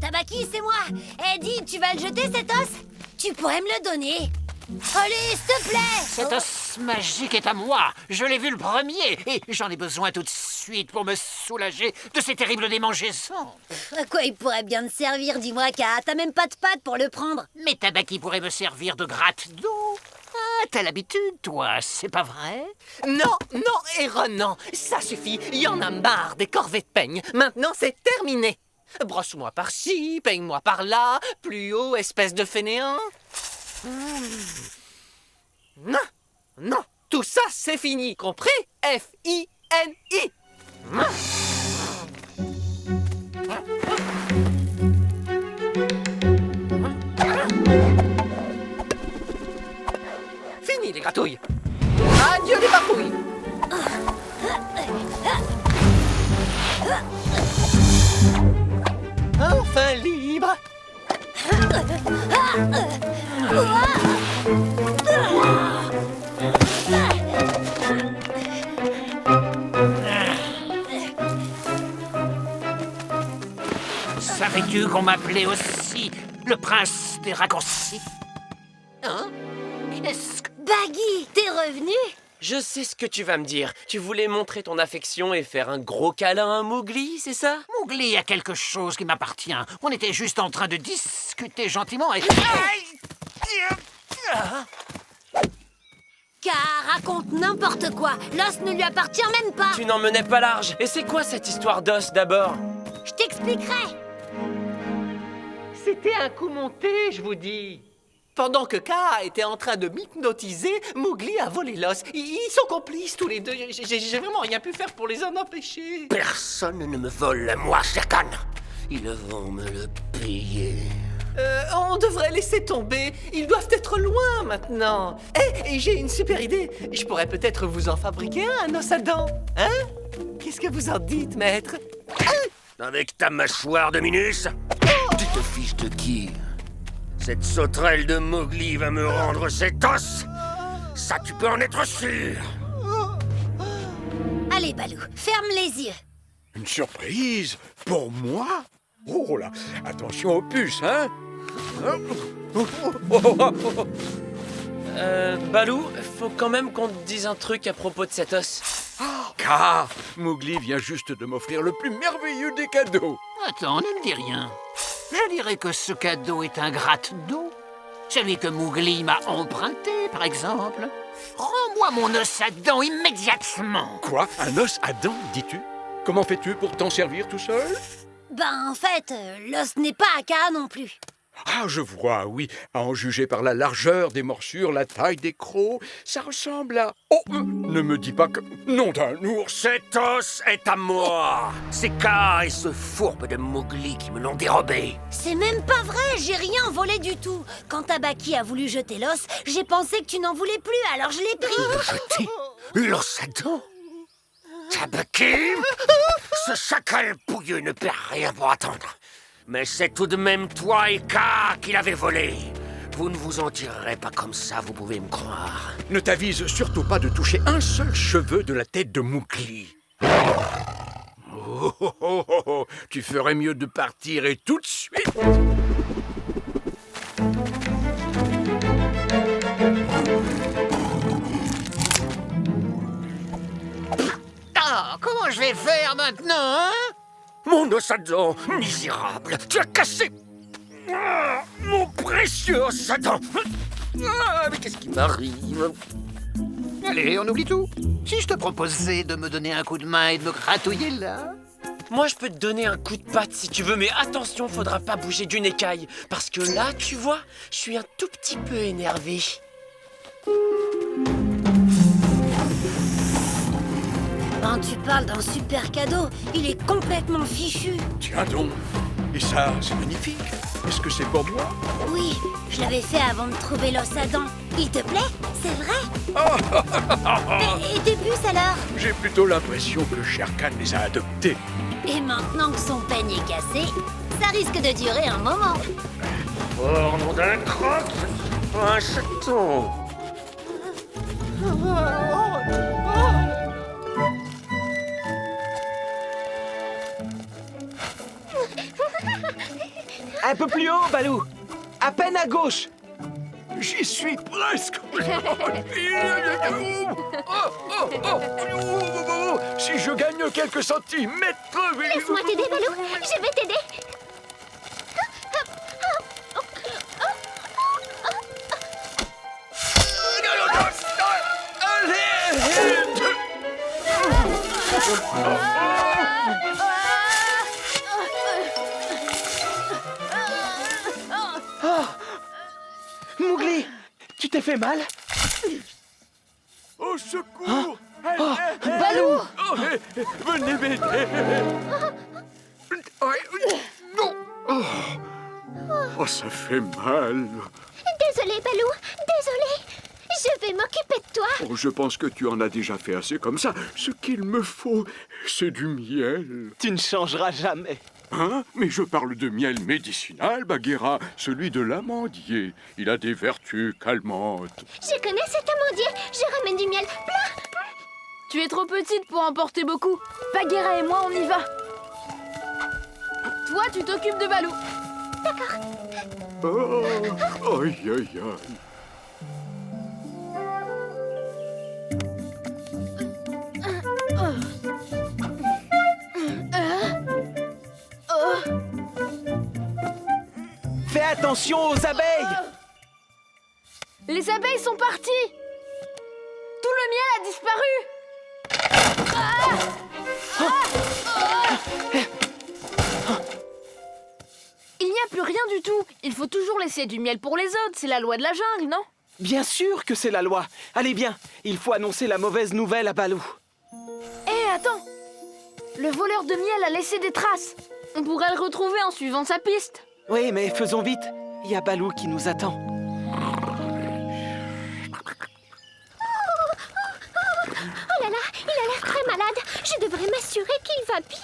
Tabaki, c'est moi. Eh, dis, tu vas le jeter cet os? Tu pourrais me le donner? Allez, s'il te plaît. Cet os magique est à moi. Je l'ai vu le premier et j'en ai besoin tout de suite pour me soulager de ces terribles démangeaisons. À quoi il pourrait bien te servir, dis-moi, Ka? T'as même pas de pattes pour le prendre. Mais Tabaki pourrait me servir de gratte d'eau. Ah, t'as l'habitude, toi, c'est pas vrai? Non, non, Aaron, non. Ça suffit. Il y en a marre des corvées de peigne. Maintenant, c'est terminé. Brosse-moi par-ci, peigne-moi par-là. Plus haut, espèce de fainéant. Non, non. Tout ça, c'est fini. Compris? F-I-N-I. Fini les gratouilles. Adieu les papouilles. Enfin libre. Savais-tu qu'on m'appelait aussi le prince des raccourcis? Hein? Qu'est-ce que... Baggy, t'es revenu? Je sais ce que tu vas me dire. Tu voulais montrer ton affection et faire un gros câlin à Mowgli, c'est ça? Mowgli a quelque chose qui m'appartient. On était juste en train de discuter gentiment et... Car raconte n'importe quoi. L'os ne lui appartient même pas. Tu n'en menais pas large. Et c'est quoi cette histoire d'os d'abord? Je t'expliquerai. C'était un coup monté, je vous dis. Pendant que Ka était en train de m'hypnotiser, Mowgli a volé l'os. Ils sont complices tous les deux. J'ai vraiment rien pu faire pour les en empêcher. Personne ne me vole, moi, Shere-Khan. Ils vont me le payer. On devrait laisser tomber. Ils doivent être loin maintenant. Et j'ai une super idée. Je pourrais peut-être vous en fabriquer un os à dents. Hein? Qu'est-ce que vous en dites, maître? Avec ta mâchoire de minus? Tu te fiches de qui? Cette sauterelle de Mowgli va me rendre cet os. Ça, tu peux en être sûr. Allez, Balou, ferme les yeux. Une surprise? Pour moi? Oh là, attention aux puces, hein? Balou, faut quand même qu'on te dise un truc à propos de cet os. Car Mowgli vient juste de m'offrir le plus merveilleux des cadeaux. Attends, ne me dis rien. Je dirais que ce cadeau est un gratte d'eau. Celui que Mowgli m'a emprunté, par exemple. Rends-moi mon os à dents immédiatement. Quoi? Un os à dents, dis-tu? Comment fais-tu pour t'en servir tout seul? Ben, en fait, l'os n'est pas à Ka non plus. Ah, je vois, oui. À en juger par la largeur des morsures, la taille des crocs, ça ressemble à... Oh, ne me dis pas que... Nom d'un ours. Cet os est à moi. C'est Ka et ce fourbe de Mowgli qui me l'ont dérobé. C'est même pas vrai, j'ai rien volé du tout. Quand Tabaki a voulu jeter l'os, j'ai pensé que tu n'en voulais plus, alors je l'ai pris. Jeter l'os à dents? Tabaki? Ce chacal pouilleux ne perd rien pour attendre. Mais c'est tout de même toi et Ka qui l'avez volé. Vous ne vous en tirerez pas comme ça, vous pouvez me croire. Ne t'avise surtout pas de toucher un seul cheveu de la tête de Mowgli. Oh, tu ferais mieux de partir et tout de suite. Ah, comment je vais faire maintenant, hein? Mon os à dents, misérable, tu as cassé mon précieux os à dents. Mais qu'est-ce qui m'arrive? Allez, on oublie tout. Si je te proposais de me donner un coup de main et de me gratouiller là? Moi, je peux te donner un coup de patte si tu veux, mais attention, faudra pas bouger d'une écaille. Parce que là, tu vois, je suis un tout petit peu énervé. Quand tu parles d'un super cadeau, il est complètement fichu. Tiens donc. Et ça, c'est magnifique. Est-ce que c'est pour moi? Oui, je l'avais fait avant de trouver l'os à dents. Il te plaît? C'est vrai? Et tes puces alors? J'ai plutôt l'impression que Shere Khan les a adoptés. Et maintenant que son peigne est cassé, ça risque de durer un moment. Oh, nom d'un crotte! Un chaton! Un peu plus haut, Balou. À peine à gauche. J'y suis presque. Si je gagne quelques centimètres... Laisse-moi t'aider, Balou. Je vais t'aider. Mowgli, tu t'es fait mal? Au secours! Balou! Venez m'aider! Non! Oh, ça fait mal. Désolé, Balou. Désolé. Je vais m'occuper de toi. Oh, je pense que tu en as déjà fait assez comme ça. Ce qu'il me faut, c'est du miel. Tu ne changeras jamais. Hein? Mais je parle de miel médicinal, Bagheera, celui de l'amandier. Il a des vertus calmantes. Je connais cet amandier. Je ramène du miel plein. Tu es trop petite pour en porter beaucoup. Bagheera et moi, on y va. Toi, tu t'occupes de Balou. D'accord. Oh, aïe, aïe, aïe. Fais attention aux abeilles. Les abeilles sont parties. Tout le miel a disparu. Il n'y a plus rien du tout. Il faut toujours laisser du miel pour les autres. C'est la loi de la jungle, non? Bien sûr que c'est la loi. Allez bien, il faut annoncer la mauvaise nouvelle à Balou. Hé, attends. Le voleur de miel a laissé des traces. On pourrait le retrouver en suivant sa piste. Oui, mais faisons vite. Il y a Balou qui nous attend. Oh là là, il a l'air très malade. Je devrais m'assurer qu'il va bien.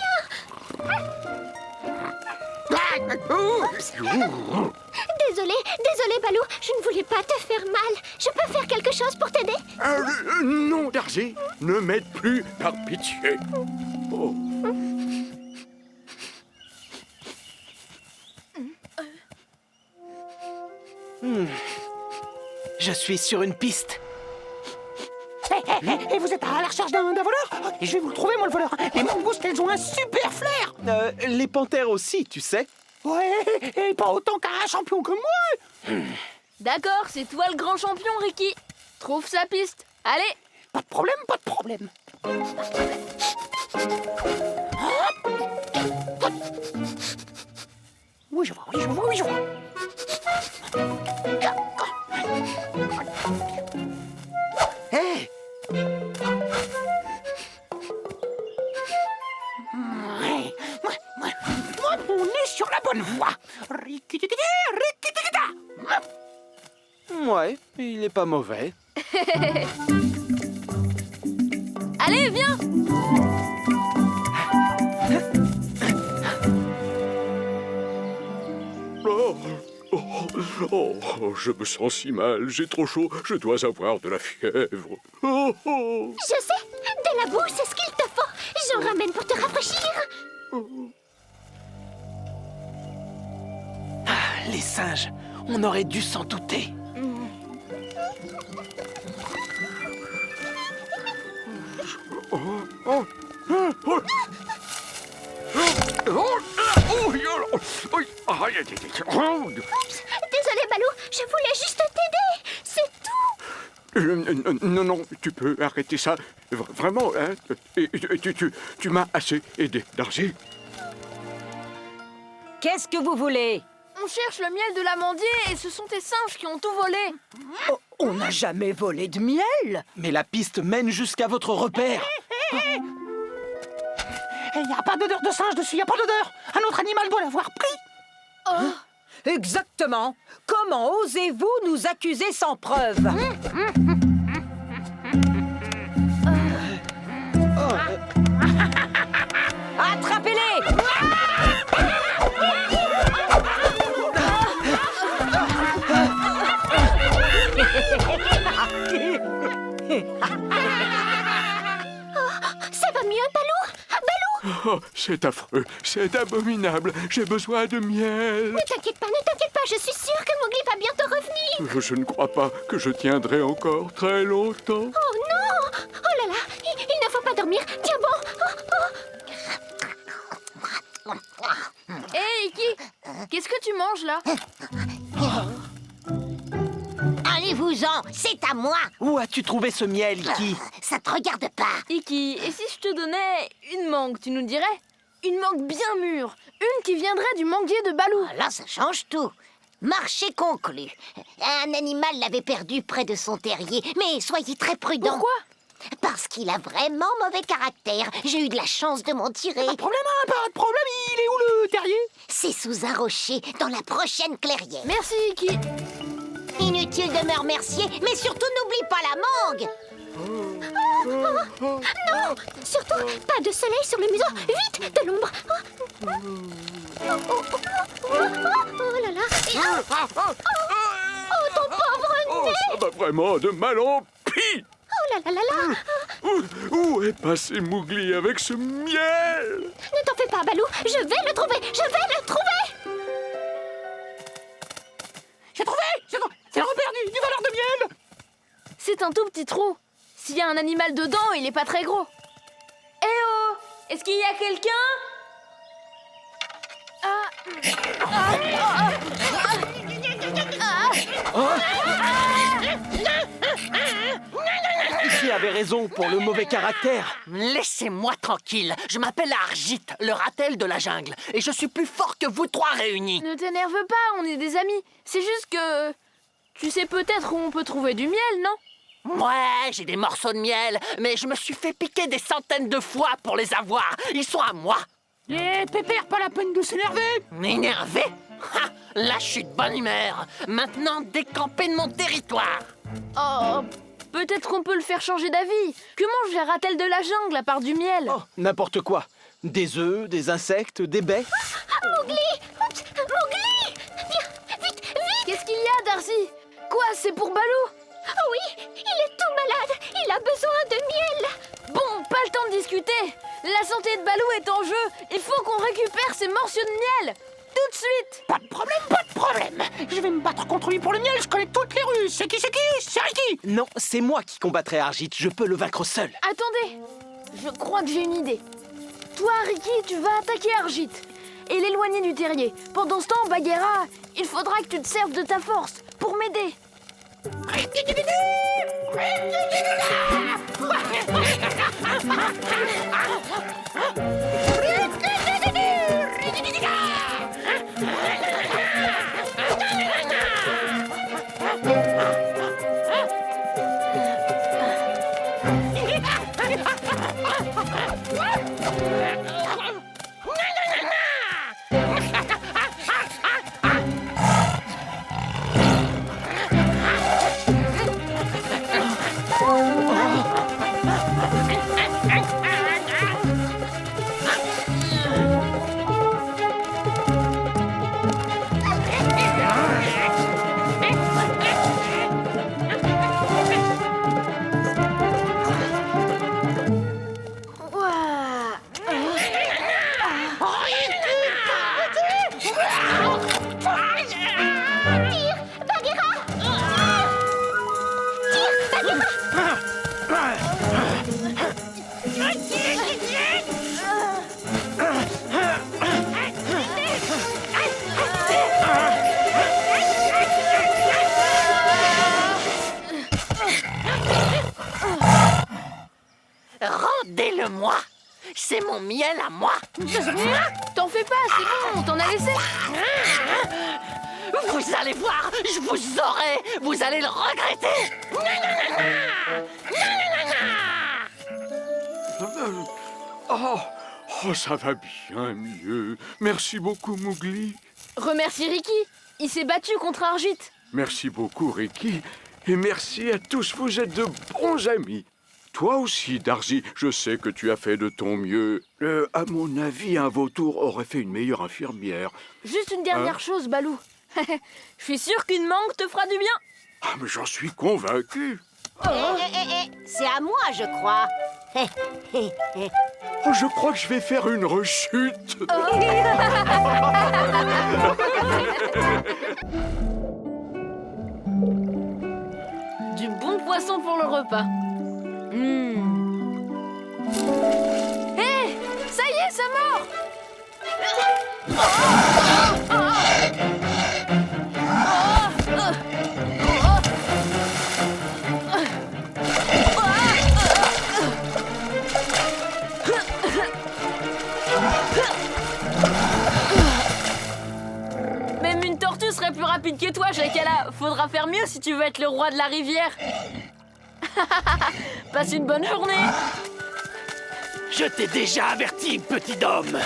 Désolé, Balou. Je ne voulais pas te faire mal. Je peux faire quelque chose pour t'aider? Non, Darzee, ne m'aide plus, par pitié. Oh. Je suis sur une piste. Et vous êtes à la recherche d'un voleur? Et je vais vous le trouver, moi, le voleur. Les mangoustes, elles ont un super flair. Les panthères aussi, tu sais. Ouais, et pas autant qu'un champion comme moi. D'accord, c'est toi le grand champion, Ricky. Trouve sa piste. Allez. Pas de problème, pas de problème. Oui, je vois, oui, je vois, oui, je vois. Hé! On est sur la bonne voie. Ouais, il est pas mauvais. Allez, viens. Je me sens si mal, j'ai trop chaud, je dois avoir de la fièvre. Je sais. De la boue, c'est ce qu'il te faut. J'en ramène pour te rafraîchir. Les singes, on aurait dû s'en douter. Oups, désolé, Balou. Je voulais juste t'aider. C'est tout. Non, tu peux arrêter ça. Vraiment, hein. Et tu m'as assez aidé, Darcy. Qu'est-ce que vous voulez? On cherche le miel de l'amandier et ce sont tes singes qui ont tout volé. Oh, on n'a jamais volé de miel. Mais la piste mène jusqu'à votre repère. Il n'y a pas d'odeur de singe dessus, il n'y a pas d'odeur. Un autre animal doit l'avoir pris. Oh. Exactement. Comment osez-vous nous accuser sans preuve? Attrapez-les! Ça va mieux, Balou? Oh, c'est affreux, c'est abominable. J'ai besoin de miel. Ne t'inquiète pas, je suis sûre que Mowgli va bientôt revenir. Je ne crois pas que je tiendrai encore très longtemps. Oh non! Oh là là, il ne faut pas dormir. Tiens bon. Hé, Iki, qu'est-ce que tu manges là? Allez-vous-en, c'est à moi. Où as-tu trouvé ce miel, Iki? Ça te regarde pas. Iki, et si je te donnais une mangue, tu nous dirais? Une mangue bien mûre, une qui viendrait du manguier de Balou. Là, ça change tout. Marché conclu. Un animal l'avait perdu près de son terrier, mais soyez très prudent. Pourquoi? Parce qu'il a vraiment mauvais caractère. J'ai eu de la chance de m'en tirer. Pas de problème, il est où le terrier? C'est sous un rocher, dans la prochaine clairière. Merci, Iki. Inutile de me remercier, mais surtout n'oublie pas la mangue. Non, surtout pas de soleil sur le museau. Vite, de l'ombre. Oh là là. Oh, ton pauvre Oh, nez. ça va vraiment de mal en pis. Oh là là là là. Où est passé Mowgli avec ce miel? Ne t'en fais pas, Balou. Je vais le trouver. J'ai trouvé. C'est le repère du voleur de miel. C'est un tout petit trou. S'il y a un animal dedans, il est pas très gros. Eh oh! Est-ce qu'il y a quelqu'un? Iki avait raison pour le mauvais caractère. Laissez-moi tranquille. Je m'appelle Arjit, le ratel de la jungle. Et je suis plus fort que vous trois réunis. Ne t'énerve pas, on est des amis. C'est juste que... Tu sais peut-être où on peut trouver du miel, non? Ouais, j'ai des morceaux de miel, mais je me suis fait piquer des centaines de fois pour les avoir. Ils sont à moi. Eh, Pépère, pas la peine de s'énerver. M'énerver? Ha! Là, je suis de bonne humeur. Maintenant, décamper de mon territoire. Oh, peut-être qu'on peut le faire changer d'avis. Que mange la ratelle de la jungle à part du miel? Oh, n'importe quoi. Des œufs, des insectes, des baies. Mowgli! Mowgli! Viens, vite! Qu'est-ce qu'il y a, Darcy? Quoi, c'est pour Balou? Oh oui, il est tout malade. Il a besoin de miel. Bon, pas le temps de discuter. La santé de Balou est en jeu. Il faut qu'on récupère ces morceaux de miel. Tout de suite. Pas de problème. Je vais me battre contre lui pour le miel, je connais toutes les rues. C'est qui? C'est Riki. Non, c'est moi qui combattrai Arjit. Je peux le vaincre seul. Attendez, je crois que j'ai une idée. Toi, Riki, tu vas attaquer Arjit et l'éloigner du terrier. Pendant ce temps, Bagheera, il faudra que tu te serves de ta force pour m'aider. le moi. C'est mon miel à moi. T'en fais pas, c'est bon, on t'en a laissé. Vous allez voir, je vous aurai. Vous allez le regretter. Oh, ça va bien mieux. Merci beaucoup, Mowgli. Remercie Ricky, il s'est battu contre Argit. Merci beaucoup, Ricky. Et merci à tous, vous êtes de bons amis. Toi aussi, Darzy, je sais que tu as fait de ton mieux. À mon avis, un vautour aurait fait une meilleure infirmière. Juste une dernière chose, Balou. Je suis sûr qu'une mangue te fera du bien. Ah, mais j'en suis convaincu. C'est à moi, je crois. Oh, je crois que je vais faire une rechute. Du bon poisson pour le repas. Hé, ça y est, ça mord. Même une tortue serait plus rapide que toi, Jackala. Faudra faire mieux si tu veux être le roi de la rivière. Passe une bonne journée. Je t'ai déjà averti, petit homme.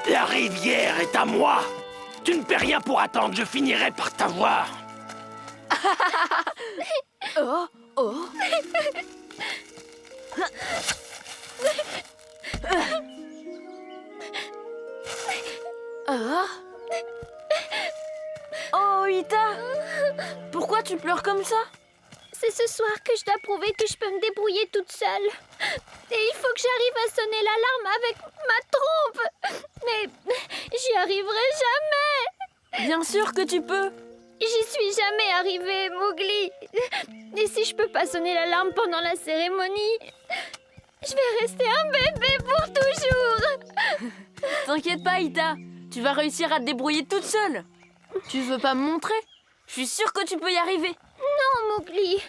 La rivière est à moi. Tu ne peux rien pour attendre, je finirai par t'avoir. Oh, oh. Oh, Ita. Pourquoi tu pleures comme ça? C'est ce soir que je dois prouver que je peux me débrouiller toute seule. Et il faut que j'arrive à sonner l'alarme avec ma trompe. Mais j'y arriverai jamais. Bien sûr que tu peux. J'y suis jamais arrivée, Mowgli. Et si je peux pas sonner l'alarme pendant la cérémonie, je vais rester un bébé pour toujours. T'inquiète pas, Ita. Tu vas réussir à te débrouiller toute seule. Tu veux pas me montrer? Je suis sûre que tu peux y arriver. Non, Mowgli.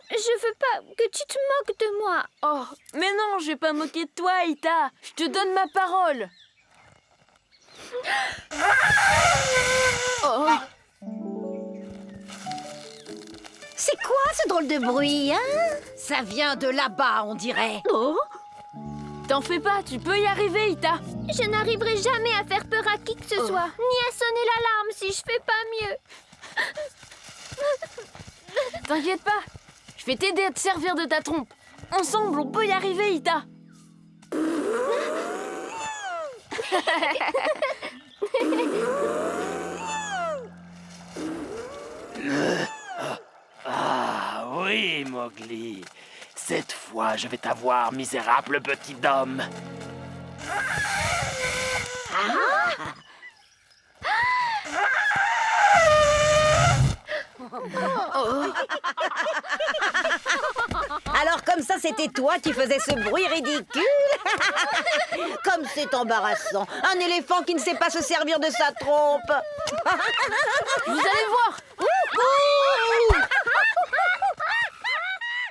Je veux pas que tu te moques de moi. Oh, mais non, je vais pas moquer de toi, Ita. Je te donne ma parole. Oh. C'est quoi ce drôle de bruit, hein? Ça vient de là-bas, on dirait. Oh. T'en fais pas, tu peux y arriver, Ita. Je n'arriverai jamais à faire peur à qui que ce soit, ni à sonner l'alarme si je fais pas mieux. T'inquiète pas, je vais t'aider à te servir de ta trompe. Ensemble, on peut y arriver, Ita. Ah oui, Mowgli. Cette fois, je vais t'avoir, misérable petit homme. Alors comme ça, c'était toi qui faisais ce bruit ridicule? Comme c'est embarrassant. Un éléphant qui ne sait pas se servir de sa trompe. Vous allez voir.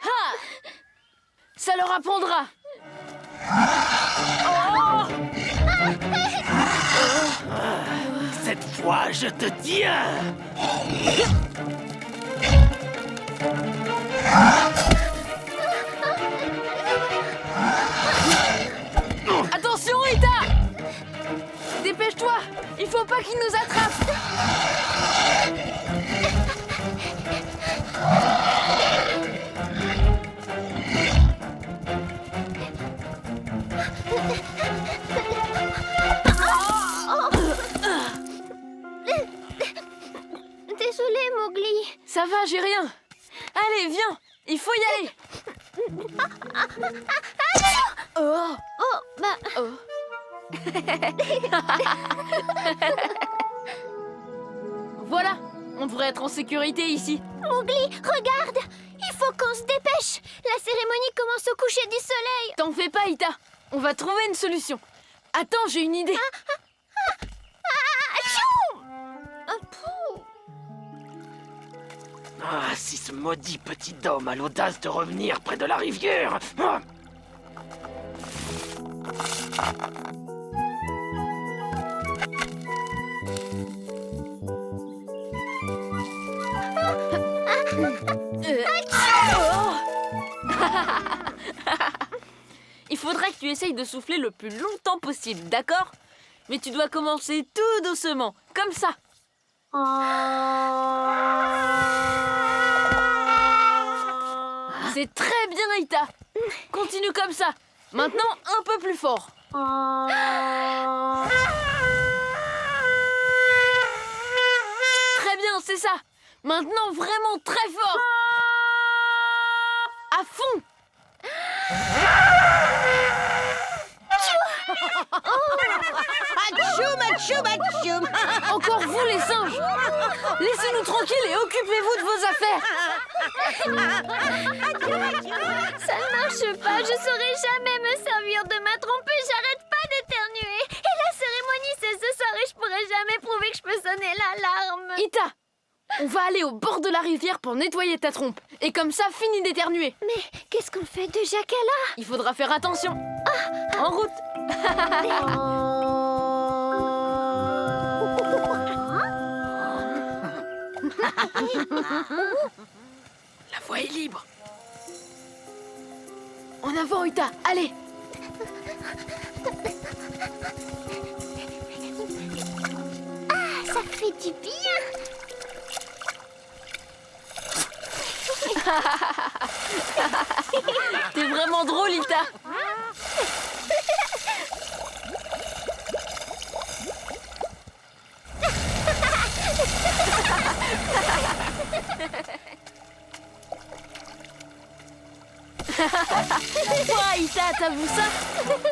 Ha! Ça leur apprendra. Cette fois, je te tiens. Attention, Ita! Dépêche-toi! Il faut pas qu'il nous attrape! Désolée, Mowgli. Ça va, j'ai rien. Allez, viens! Il faut y aller! Oh! Oh, bah... Oh. Voilà, on devrait être en sécurité ici. Mowgli, regarde! Il faut qu'on se dépêche! La cérémonie commence au coucher du soleil! T'en fais pas, Ita. On va trouver une solution. Attends, j'ai une idée. Ah, si ce maudit petit homme a l'audace de revenir près de la rivière. Ah. Il faudrait que tu essayes de souffler le plus longtemps possible, d'accord? Mais tu dois commencer tout doucement, comme ça. C'est très bien, Ita. Continue comme ça. Maintenant, un peu plus fort. Très bien, c'est ça. Maintenant, vraiment très fort. À fond. Atchoum, atchoum, atchoum. Encore vous, les singes. Laissez-nous tranquilles et occupez-vous de vos affaires. Ça ne marche pas, je saurais jamais me servir de ma trompe et j'arrête pas d'éternuer. Et la cérémonie c'est ce soir et je pourrais jamais prouver que je peux sonner l'alarme. Ita, on va aller au bord de la rivière pour nettoyer ta trompe. Et comme ça, fini d'éternuer. Mais qu'est-ce qu'on fait de Jacala? Il faudra faire attention. En route. La voie est libre. En avant, Ita, allez. Ah, ça fait du bien. T'es vraiment drôle, Ita. Ouah, Ita, t'as vu ça?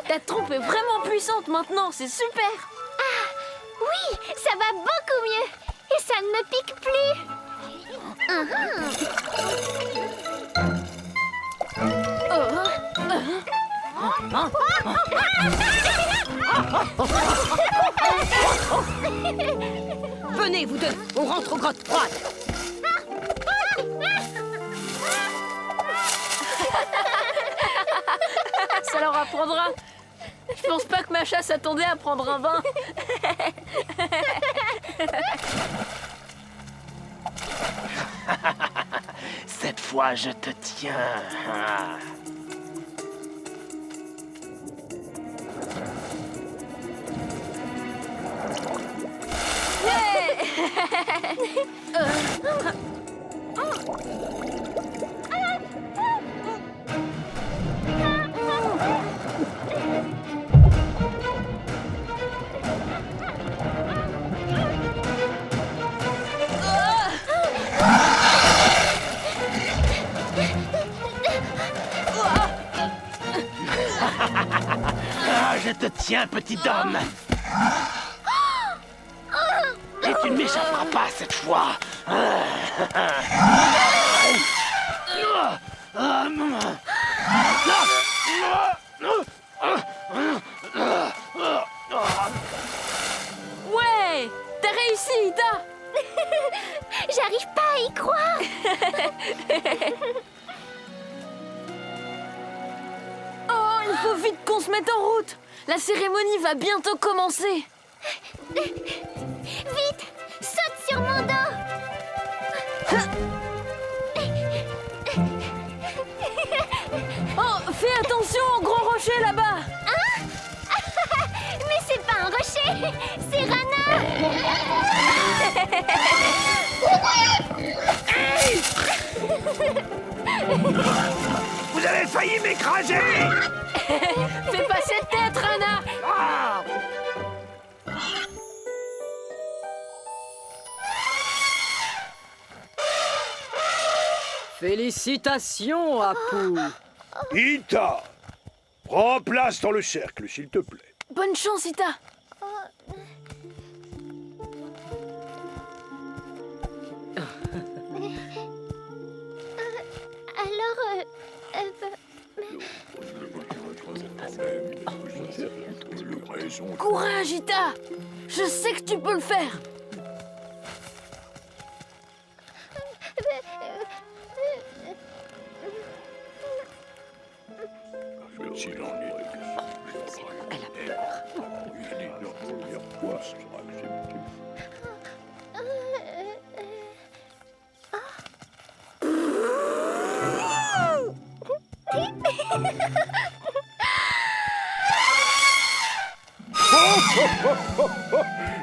Ta trompe est vraiment puissante maintenant, c'est super. Ah, oui, ça va beaucoup mieux. Et ça ne me pique plus. Venez, vous deux, on rentre aux grottes froides. Ça leur apprendra. Je pense pas que Macha s'attendait à prendre un bain. Cette fois, je te tiens. Je te tiens, petit homme. Et tu ne m'échapperas pas cette fois. Ouais, t'as réussi, Ita. J'arrive pas à y croire. Oh, il faut vite qu'on se mette en route. La cérémonie va bientôt commencer. Vite, saute sur mon dos. Oh, fais attention au gros rocher là-bas. Hein? Mais c'est pas un rocher, c'est Rana. Vous avez failli m'écraser. Fais pas cette tête, Rana. Félicitations, Apu. Ita, prends place dans le cercle, s'il te plaît. Bonne chance, Ita. Courage, Ita. Je sais que tu peux le faire. La première fois, ça sera accepté.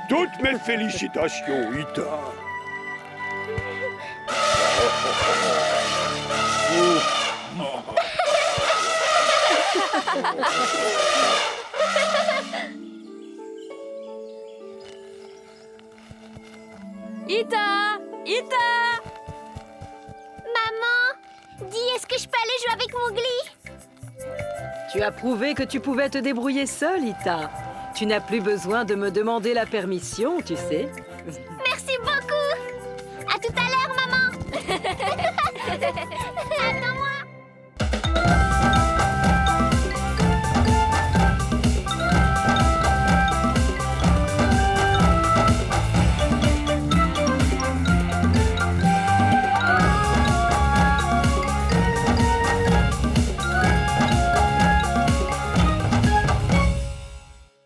Toutes mes félicitations, Ita. Ita! Ita! Maman, dis, est-ce que je peux aller jouer avec Mowgli? Tu as prouvé que tu pouvais te débrouiller seule, Ita. Tu n'as plus besoin de me demander la permission, tu sais. Merci beaucoup. À tout à l'heure, maman.